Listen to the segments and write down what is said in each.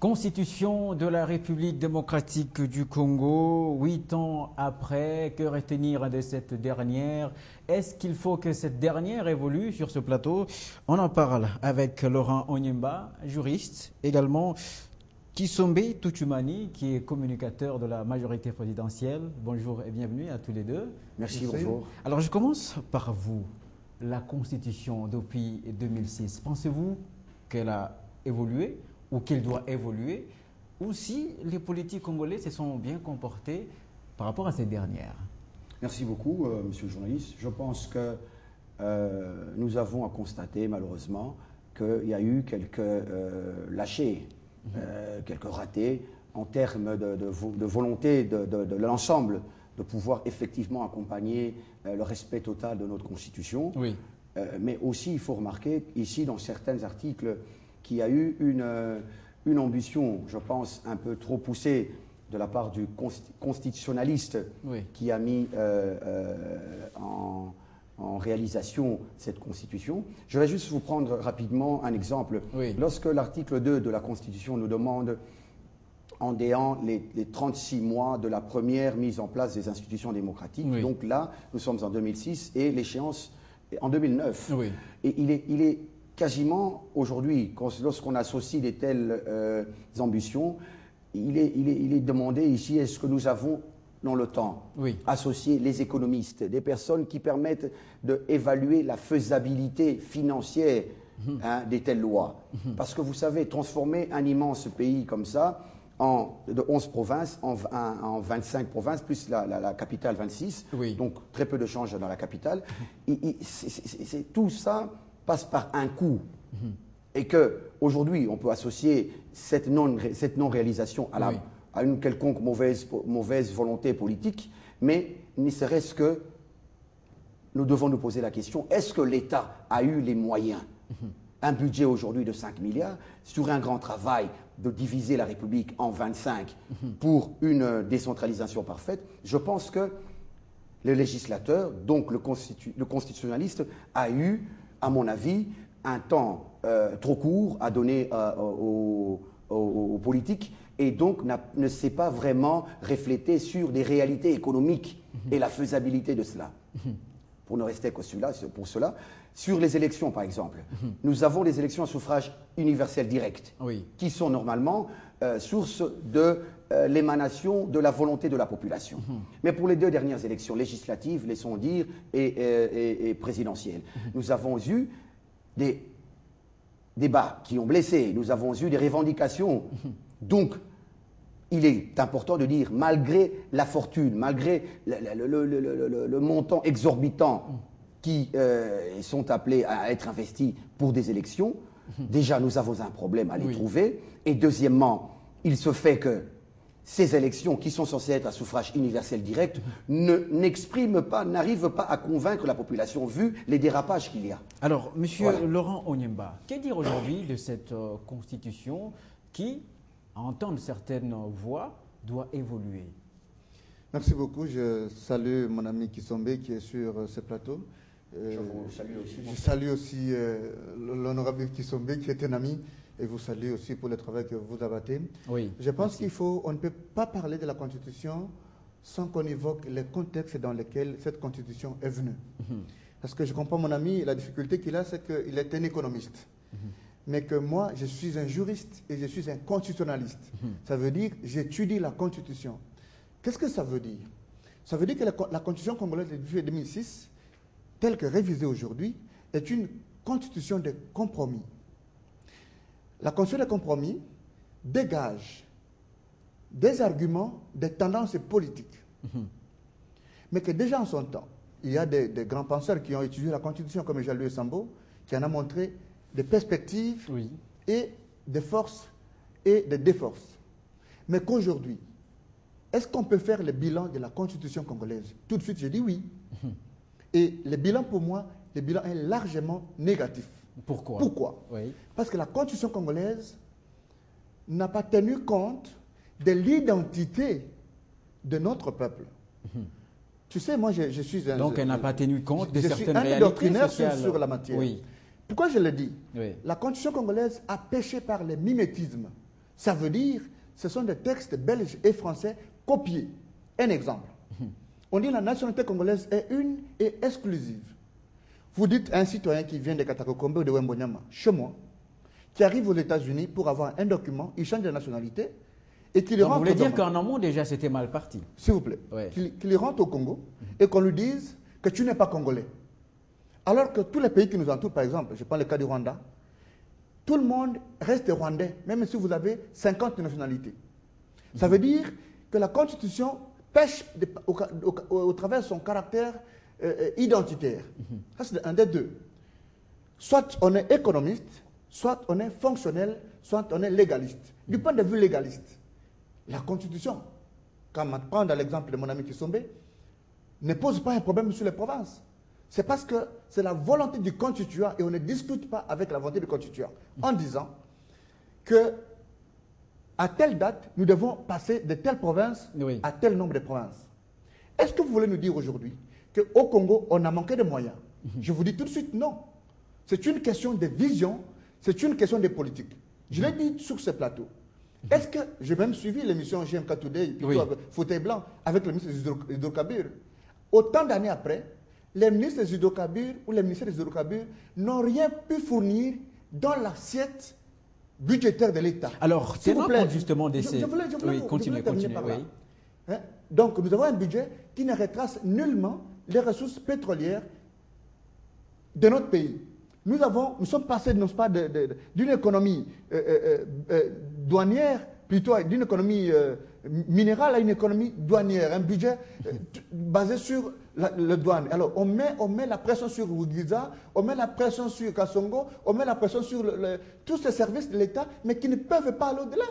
Constitution de la République démocratique du Congo, 8 ans après, que retenir de cette dernière? Est-ce qu'il faut que cette dernière évolue sur ce plateau? On en parle avec Laurent Onyemba, juriste, également Kisombe Tuchumani, qui est communicateur de la majorité présidentielle. Bonjour et bienvenue à tous les deux. Merci, bonjour. Alors je commence par vous. La Constitution depuis 2006, pensez-vous qu'elle a évolué ou qu'elle doit évoluer, ou si les politiques congolais se sont bien comportés par rapport à cette dernière? Merci beaucoup, monsieur le journaliste. Je pense que nous avons à constater, malheureusement, qu'il y a eu quelques lâchers, quelques ratés en termes de volonté de l'ensemble de pouvoir effectivement accompagner le respect total de notre Constitution. Oui. Mais aussi, il faut remarquer, ici, dans certains articles, qu'il y a eu une ambition, je pense, un peu trop poussée de la part du constitutionnaliste, Oui. qui a mis en réalisation cette Constitution. Je vais juste vous prendre rapidement un exemple. Oui. Lorsque l'article 2 de la Constitution nous demande, en déant les 36 mois de la première mise en place des institutions démocratiques, Oui. donc là, nous sommes en 2006 et l'échéance est en 2009. Oui. Et il est quasiment aujourd'hui, lorsqu'on associe de telles ambitions, il est demandé ici, est-ce que nous avons dans le temps Oui. associé les économistes, des personnes qui permettent d'évaluer la faisabilité financière des telles lois. Parce que vous savez, transformer un immense pays comme ça, de 11 provinces en 25 provinces, plus la capitale 26, Oui. donc très peu de change dans la capitale, tout ça passe par un coût. Et qu'aujourd'hui, on peut associer cette non-réalisation Oui. à une quelconque mauvaise volonté politique, mais ne serait-ce que nous devons nous poser la question, est-ce que l'État a eu les moyens, un budget aujourd'hui de 5 milliards, sur un grand travail de diviser la République en 25 pour une décentralisation parfaite? Je pense que le législateur, donc le constitutionnaliste, a eu, à mon avis, un temps trop court à donner aux politiques et donc ne s'est pas vraiment reflété sur des réalités économiques et la faisabilité de cela. Pour ne rester que pour cela, sur les élections par exemple, nous avons des élections à suffrage universel direct, Oui. qui sont normalement source de l'émanation de la volonté de la population. Mais pour les deux dernières élections législatives, laissons dire, et présidentielles, nous avons eu des débats qui ont blessé, nous avons eu des revendications. Donc, il est important de dire, malgré la fortune, malgré le montant exorbitant qui sont appelés à être investis pour des élections, déjà nous avons un problème à les Oui. trouver. Et deuxièmement, il se fait que ces élections qui sont censées être à suffrage universel direct n'expriment pas, n'arrivent pas à convaincre la population vu les dérapages qu'il y a. Alors, monsieur Voilà. Laurent Onyemba, que dire aujourd'hui de cette constitution qui, à entendre certaines voix, doit évoluer? Merci beaucoup. Je salue mon ami Kisombe qui est sur ce plateau. Je vous salue aussi. Je salue aussi l'honorable Kisombe qui est un ami et vous salue aussi pour le travail que vous abattez. Oui. Je pense on ne peut pas parler de la Constitution sans qu'on évoque les contextes dans lesquels cette Constitution est venue. Parce que je comprends mon ami, la difficulté qu'il a, c'est qu'il est un économiste. Mais que moi, je suis un juriste et je suis un constitutionnaliste. Ça veut dire que j'étudie la Constitution. Qu'est-ce que ça veut dire? Ça veut dire que la Constitution congolaise de 2006, telle que révisée aujourd'hui, est une constitution de compromis. La constitution de compromis dégage des arguments, des tendances politiques. Mais que déjà en son temps, il y a des grands penseurs qui ont étudié la Constitution, comme Jean-Louis Sambo, qui en a montré des perspectives Oui. et des forces et des déforces. Mais qu'aujourd'hui, est-ce qu'on peut faire le bilan de la Constitution congolaise? Tout de suite, je dis oui. Et le bilan, pour moi, le bilan est largement négatif. Pourquoi? Pourquoi? Oui. Parce que la Constitution congolaise n'a pas tenu compte de l'identité de notre peuple. Tu sais, moi, je suis un... Donc, elle n'a pas tenu compte de certaines un réalités doctrinaire sociales. sur la matière. Oui. Pourquoi je le dis? Oui. La Constitution congolaise a péché par le mimétisme. Ça veut dire ce sont des textes belges et français copiés. Un exemple. On dit la nationalité congolaise est une et exclusive. Vous dites à un citoyen qui vient de Katakokombe ou de Wembonyama, chez moi, qui arrive aux États-Unis pour avoir un document, il change de nationalité et qu'il rentre. Vous voulez dire qu'en amont, déjà, c'était mal parti? S'il vous plaît. Ouais. Qu'il rentre au Congo et qu'on lui dise que tu n'es pas congolais. Alors que tous les pays qui nous entourent, par exemple, je prends le cas du Rwanda, tout le monde reste rwandais, même si vous avez 50 nationalités. Ça veut dire que la Constitution pêche au travers de son caractère identitaire. Ça, c'est un des deux. Soit on est économiste, soit on est fonctionnel, soit on est légaliste. Du point de vue légaliste, la Constitution, quand on prend dans l'exemple de mon ami Kisombe, ne pose pas un problème sur les provinces. C'est parce que c'est la volonté du constituant et on ne discute pas avec la volonté du constituant en disant que à telle date, nous devons passer de telle province à tel nombre de provinces. Est-ce que vous voulez nous dire aujourd'hui qu'au Congo, on a manqué de moyens? Je vous dis tout de suite non. C'est une question de vision, c'est une question de politique. Je l'ai dit sur ce plateau. Est-ce que j'ai même suivi l'émission GMK Today, Fauteuil Blanc, avec le ministre des Hydrocarbures? Autant d'années après, les ministres des Hydrocarbures ou les ministères des Hydrocarbures n'ont rien pu fournir dans l'assiette budgétaire de l'État. Alors, tenant compte justement de ces... Continuez. Hein? Donc, nous avons un budget qui ne retrace nullement les ressources pétrolières de notre pays. Nous sommes passés, non pas, d'une économie douanière, plutôt d'une économie minérale à une économie douanière, un budget basé sur le douane. Alors, on met la pression sur Wugiza, on met la pression sur Kassongo, on met la pression sur tous ces services de l'État, mais qui ne peuvent pas aller au-delà.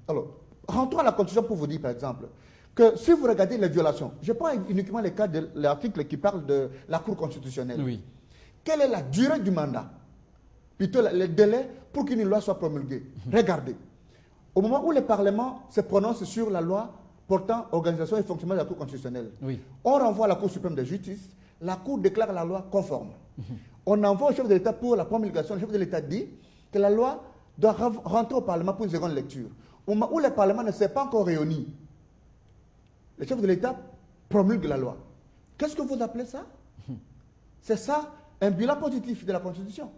Alors, rentrons à la Constitution pour vous dire, par exemple, que si vous regardez les violations, je prends uniquement le cas de l'article qui parle de la Cour constitutionnelle. Oui. Quelle est la durée du mandat? Plutôt le délai pour qu'une loi soit promulguée. Regardez. Au moment où le Parlement se prononce sur la loi portant organisation et fonctionnement de la Cour constitutionnelle, on renvoie à la Cour suprême de justice, la Cour déclare la loi conforme. On envoie au chef de l'État pour la promulgation, le chef de l'État dit que la loi doit rentrer au Parlement pour une seconde lecture. Au moment où le Parlement ne s'est pas encore réuni, le chef de l'État promulgue la loi. Qu'est-ce que vous appelez ça? C'est ça, un bilan positif de la Constitution.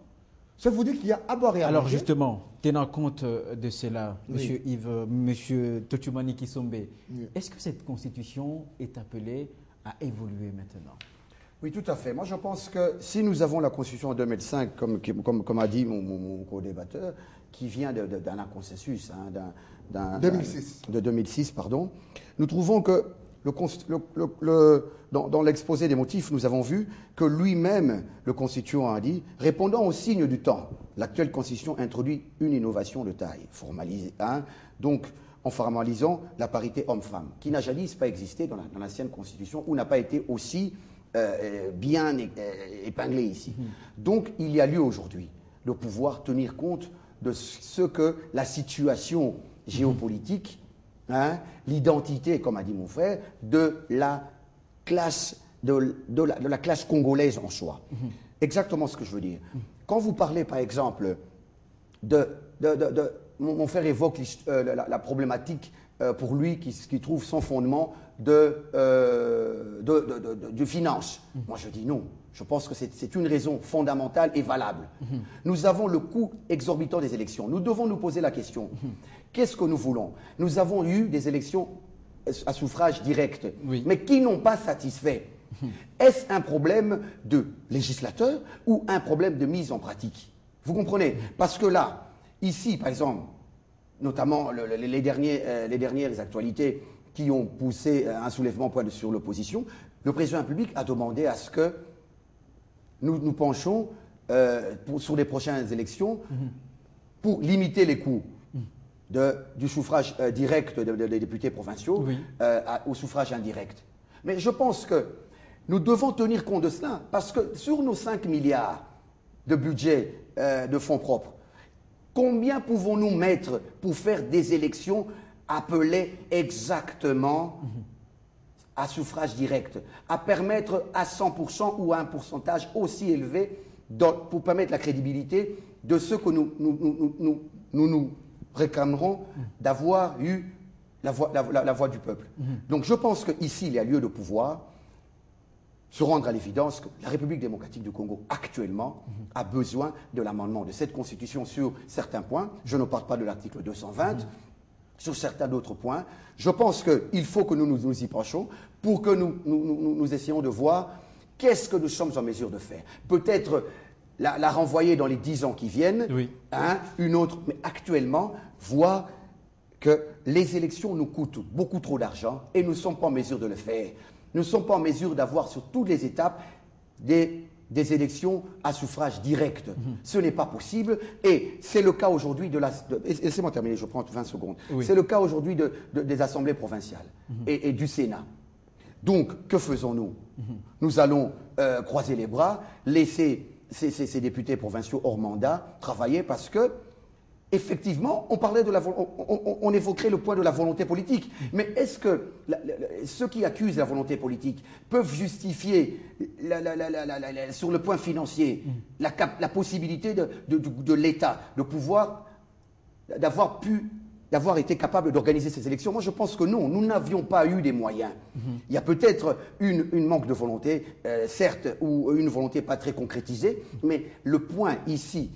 Ça vous dit qu'il y a à boire et à manger. Alors justement, tenant compte de cela, Monsieur Yves, Monsieur Tochumani Kisombe, est-ce que cette Constitution est appelée à évoluer maintenant? Oui, tout à fait. Moi, je pense que si nous avons la Constitution en 2005, comme a dit mon co-débatteur, qui vient d'un consensus, hein, 2006. De 2006, pardon, nous trouvons que dans l'exposé des motifs, nous avons vu que lui-même, le constituant, a dit, répondant aux signes du temps, l'actuelle Constitution introduit une innovation de taille, donc en formalisant la parité homme-femme, qui n'a jadis pas existé dans l'ancienne Constitution ou n'a pas été aussi bien épinglée ici. Donc il y a lieu aujourd'hui de pouvoir tenir compte de ce que la situation géopolitique, l'identité, comme a dit mon frère, de la classe congolaise en soi. Exactement ce que je veux dire. Quand vous parlez, par exemple, mon frère évoque la problématique pour lui qui trouve son fondement de finance. Moi, je dis non. Je pense que c'est une raison fondamentale et valable. Nous avons le coût exorbitant des élections. Nous devons nous poser la question. Qu'est-ce que nous voulons? Nous avons eu des élections à suffrage direct, mais qui n'ont pas satisfait. Est-ce un problème de législateur ou un problème de mise en pratique? Vous comprenez? Parce que là, ici, par exemple, notamment les dernières actualités qui ont poussé un soulèvement sur l'opposition, le président de la République a demandé à ce que nous penchions sur les prochaines élections pour limiter les coûts du suffrage direct des députés provinciaux au suffrage indirect. Mais je pense que nous devons tenir compte de cela, parce que sur nos 5 milliards de budget de fonds propres, combien pouvons-nous mettre pour faire des élections appelées exactement à suffrage direct, à permettre à 100% ou à un pourcentage aussi élevé pour permettre la crédibilité de ce que nous réclameront d'avoir eu la voix du peuple. Donc je pense qu'ici, il y a lieu de pouvoir se rendre à l'évidence que la République démocratique du Congo, actuellement, a besoin de l'amendement de cette Constitution sur certains points. Je ne parle pas de l'article 220, sur certains d'autres points. Je pense qu'il faut que nous y penchions pour que nous essayions de voir qu'est-ce que nous sommes en mesure de faire. Peut-être la renvoyer dans les 10 ans qui viennent, une autre, mais actuellement, voir que les élections nous coûtent beaucoup trop d'argent et nous ne sommes pas en mesure de le faire. Nous ne sommes pas en mesure d'avoir sur toutes les étapes des élections à suffrage direct. Ce n'est pas possible et c'est le cas aujourd'hui de la... Laissez-moi terminer, je prends 20 secondes. Oui. C'est le cas aujourd'hui des assemblées provinciales et du Sénat. Donc, que faisons-nous? Nous allons croiser les bras, laisser ces députés provinciaux hors mandat travailler parce que effectivement, on évoquerait le point de la volonté politique. Mais est-ce que ceux qui accusent la volonté politique peuvent justifier, sur le point financier, la possibilité de l'État de pouvoir, d'avoir été capable d'organiser ces élections? Moi, je pense que non, nous n'avions pas eu des moyens. Il y a peut-être une manque de volonté, certes, ou une volonté pas très concrétisée, mais le point ici,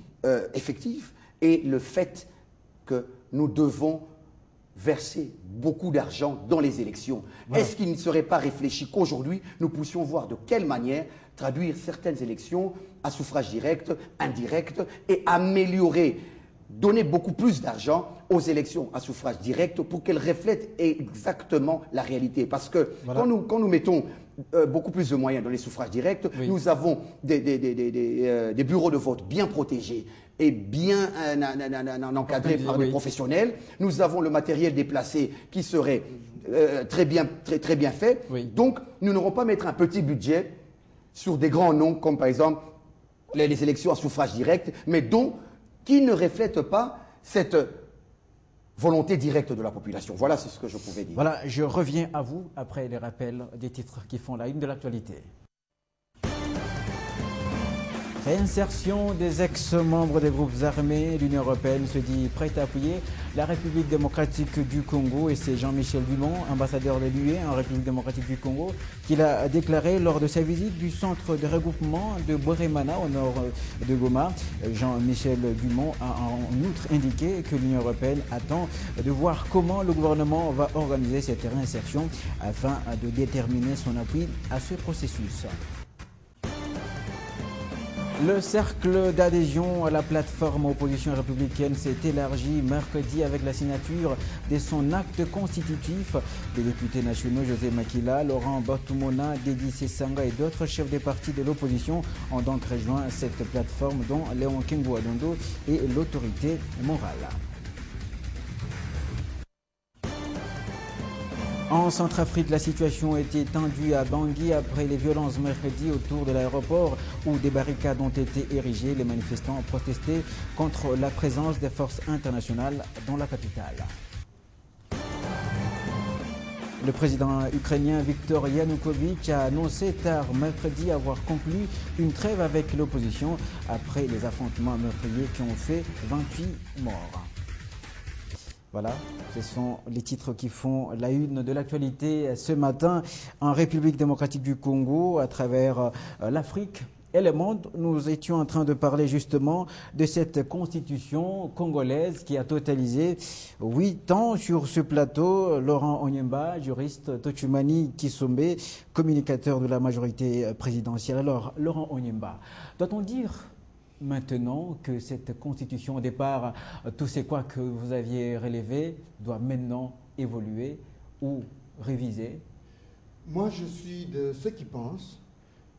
effectif, et le fait que nous devons verser beaucoup d'argent dans les élections. Voilà. Est-ce qu'il ne serait pas réfléchi qu'aujourd'hui, nous puissions voir de quelle manière traduire certaines élections à suffrage direct, indirect, et améliorer, donner beaucoup plus d'argent aux élections à suffrage direct pour qu'elles reflètent exactement la réalité. Parce que voilà, quand nous mettons beaucoup plus de moyens dans les suffrages directs, nous avons des bureaux de vote bien protégés et bien encadrés par des professionnels. Nous avons le matériel déplacé qui serait très bien fait. Donc, nous n'aurons pas à mettre un petit budget sur des grands noms, comme par exemple les élections à suffrage direct, mais qui ne reflètent pas cette volonté directe de la population. Voilà ce que je pouvais dire. Voilà, je reviens à vous après les rappels des titres qui font la une de l'actualité. Réinsertion des ex-membres des groupes armés. L'Union européenne se dit prête à appuyer la République démocratique du Congo et c'est Jean-Michel Dumont, ambassadeur de l'UE en République démocratique du Congo, qui l'a déclaré lors de sa visite du centre de regroupement de Bweremana au nord de Goma. Jean-Michel Dumont a en outre indiqué que l'Union européenne attend de voir comment le gouvernement va organiser cette réinsertion afin de déterminer son appui à ce processus. Le cercle d'adhésion à la plateforme opposition républicaine s'est élargi mercredi avec la signature de son acte constitutif. Les députés nationaux José Makila, Laurent Batumona, Dédi Sessanga et d'autres chefs des partis de l'opposition ont donc rejoint cette plateforme dont Léon Kengo-Adondo est l'autorité morale. En Centrafrique, la situation était tendue à Bangui après les violences mercredi autour de l'aéroport où des barricades ont été érigées. Les manifestants ont protesté contre la présence des forces internationales dans la capitale. Le président ukrainien Viktor Yanukovych a annoncé tard mercredi avoir conclu une trêve avec l'opposition après les affrontements meurtriers qui ont fait 28 morts. Voilà, ce sont les titres qui font la une de l'actualité ce matin en République démocratique du Congo à travers l'Afrique et le monde. Nous étions en train de parler justement de cette constitution congolaise qui a totalisé 8 ans sur ce plateau. Laurent Onyemba, juriste, Tochumani Kisombe, communicateur de la majorité présidentielle. Alors, Laurent Onyemba, doit-on dire maintenant que cette constitution, au départ, tous ces quoi que vous aviez relevé, doit maintenant évoluer ou réviser? Moi, je suis de ceux qui pensent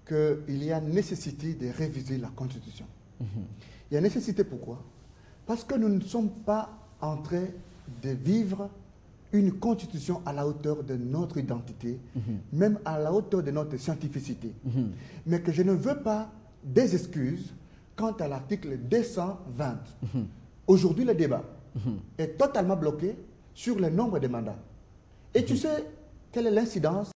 qu'il y a nécessité de réviser la constitution. Il y a nécessité pourquoi? Parce que nous ne sommes pas en train de vivre une constitution à la hauteur de notre identité, même à la hauteur de notre scientificité. Mais que je ne veux pas des excuses quant à l'article 220. Aujourd'hui, le débat est totalement bloqué sur le nombre de mandats. Et tu sais quelle est l'incidence